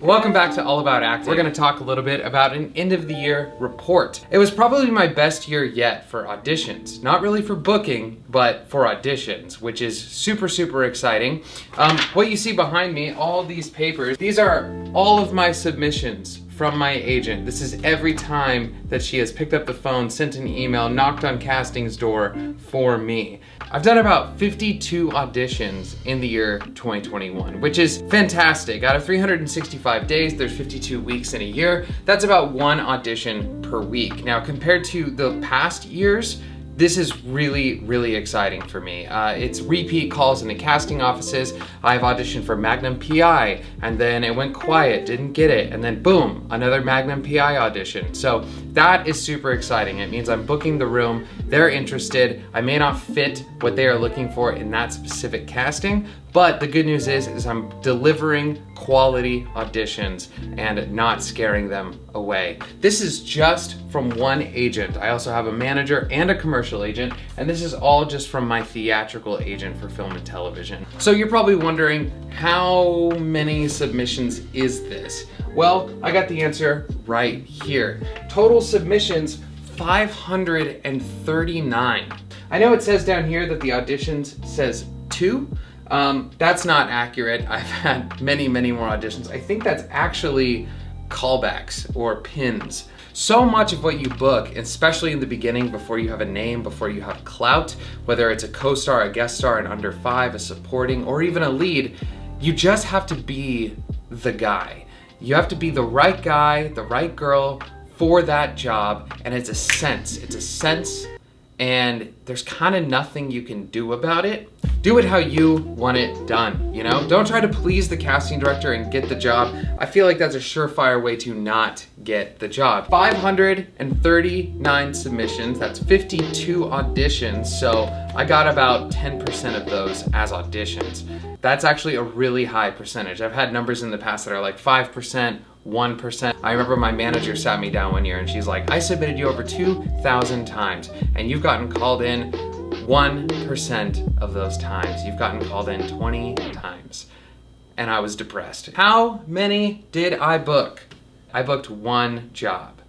Welcome back to All About Acting. We're gonna talk a little bit about an end of the year report. It was probably my best year yet for auditions. Not really for booking, but for auditions, which is super, super exciting. What you see behind me, all these papers, these are all of my submissions from my agent. This is every time that she has picked up the phone, sent an email, knocked on casting's door for me. I've done about 52 auditions in the year 2021, which is fantastic. Out of 365 days, there's 52 weeks in a year. That's about one audition per week. Now, compared to the past years, this is really, really exciting for me. It's repeat calls in the casting offices. I've auditioned for Magnum PI, and then it went quiet, didn't get it, and then boom, another Magnum PI audition. So that is super exciting. It means I'm booking the room, they're interested. I may not fit what they are looking for in that specific casting, but the good news is I'm delivering quality auditions and not scaring them away. This is just from one agent. I also have a manager and a commercial agent, and this is all just from my theatrical agent for film and television. So you're probably wondering, how many submissions is this? Well, I got the answer right here. Total submissions, 539. I know it says down here that the auditions says 2. That's not accurate. I've had many, many more auditions. I think that's actually callbacks or pins. So much of what you book, especially in the beginning, before you have a name, before you have clout, whether it's a co-star, a guest star, an under 5, a supporting, or even a lead, you just have to be the guy. You have to be the right guy, the right girl for that job, and it's a sense. It's a sense, and there's kind of nothing you can do about it. Do it how you want it done, you know? Don't try to please the casting director and get the job. I feel like that's a surefire way to not get the job. 539 submissions, that's 52 auditions, so I got about 10% of those as auditions. That's actually a really high percentage. I've had numbers in the past that are like 5%, 1%. I remember my manager sat me down one year and she's like, I submitted you over 2,000 times and you've gotten called in 1% of those times. You've gotten called in 20 times. And I was depressed. How many did I book? I booked one job.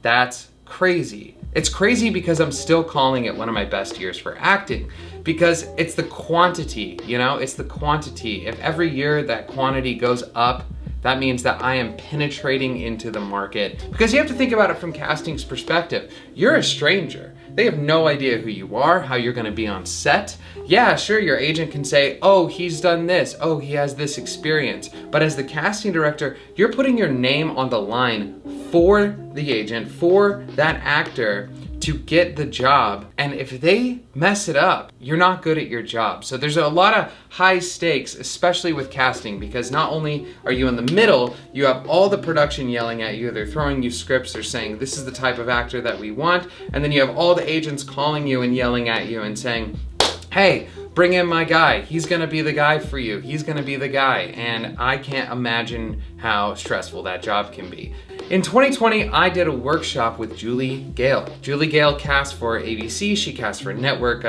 That's crazy. It's crazy because I'm still calling it one of my best years for acting, because it's the quantity, you know? It's the quantity. If every year that quantity goes up, that means that I am penetrating into the market. Because you have to think about it from casting's perspective. You're a stranger. They have no idea who you are, how you're gonna be on set. Yeah, sure, your agent can say, oh, he's done this, oh, he has this experience. But as the casting director, you're putting your name on the line for the agent, for that actor, to get the job. And if they mess it up, you're not good at your job. So there's a lot of high stakes, especially with casting, because not only are you in the middle, you have all the production yelling at you, they're throwing you scripts, they're saying, this is the type of actor that we want. And then you have all the agents calling you and yelling at you and saying, hey, bring in my guy. He's gonna be the guy for you. He's gonna be the guy. And I can't imagine how stressful that job can be. In 2020, I did a workshop with Julie Gale. Julie Gale casts for ABC, she casts for network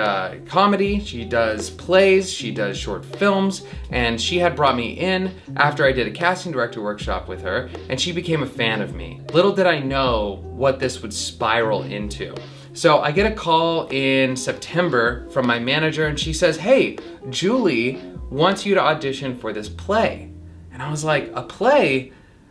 comedy, she does plays, she does short films, and she had brought me in after I did a casting director workshop with her, and she became a fan of me. Little did I know what this would spiral into. So I get a call in September from my manager and she says, hey, Julie wants you to audition for this play. And I was like, a play?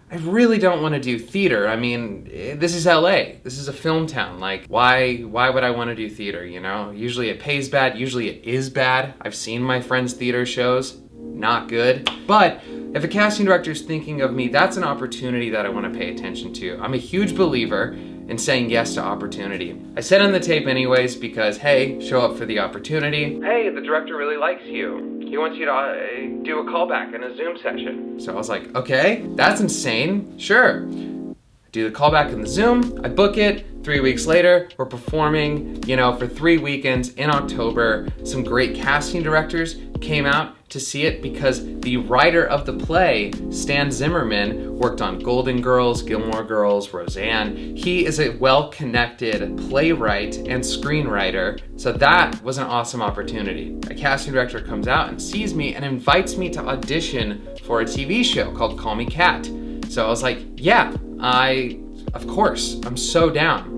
I really don't want to do theater. I mean, this is LA. This is a film town. Like, why would I want to do theater, you know? Usually it pays bad, usually it is bad. I've seen my friends' theater shows, not good. But if a casting director is thinking of me, that's an opportunity that I want to pay attention to. I'm a huge believer in saying yes to opportunity. I said on the tape anyways because, hey, show up for the opportunity. Hey, the director really likes you. He wants you to do a callback in a Zoom session. So I was like, okay, that's insane. Sure. Do the callback in the Zoom, I book it. 3 weeks later, we're performing, you know, for 3 weekends in October. Some great casting directors came out to see it because the writer of the play, Stan Zimmerman, worked on Golden Girls, Gilmore Girls, Roseanne. He is a well-connected playwright and screenwriter, so that was an awesome opportunity. A casting director comes out and sees me and invites me to audition for a TV show called Call Me Kat. So I was like, yeah, of course, I'm so down.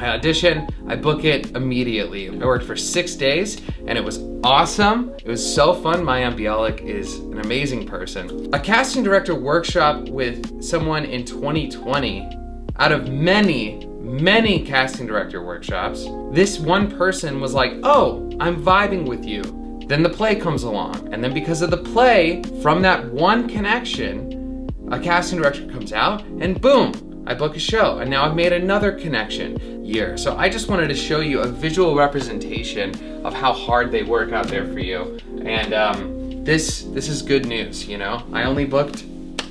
I audition, I book it immediately. I worked for 6 days and it was awesome. It was so fun. Mayim Bialik is an amazing person. A casting director workshop with someone in 2020, out of many casting director workshops, this one person was like, oh, I'm vibing with you. Then the play comes along. And then because of the play, from that one connection, a casting director comes out and boom, I book a show, and now I've made another connection year. So I just wanted to show you a visual representation of how hard they work out there for you. And this is good news, you know? I only booked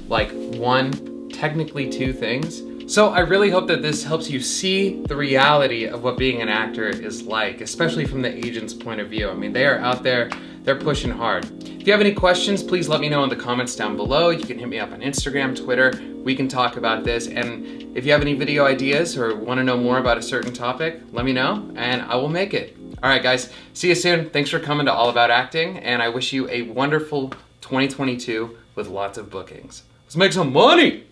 like one, technically two things. So I really hope that this helps you see the reality of what being an actor is like, especially from the agent's point of view. I mean, they are out there, they're pushing hard. If you have any questions, please let me know in the comments down below. You can hit me up on Instagram, Twitter. We can talk about this. And if you have any video ideas or want to know more about a certain topic, let me know and I will make it. All right, guys, see you soon. Thanks for coming to All About Acting, and I wish you a wonderful 2022 with lots of bookings. Let's make some money.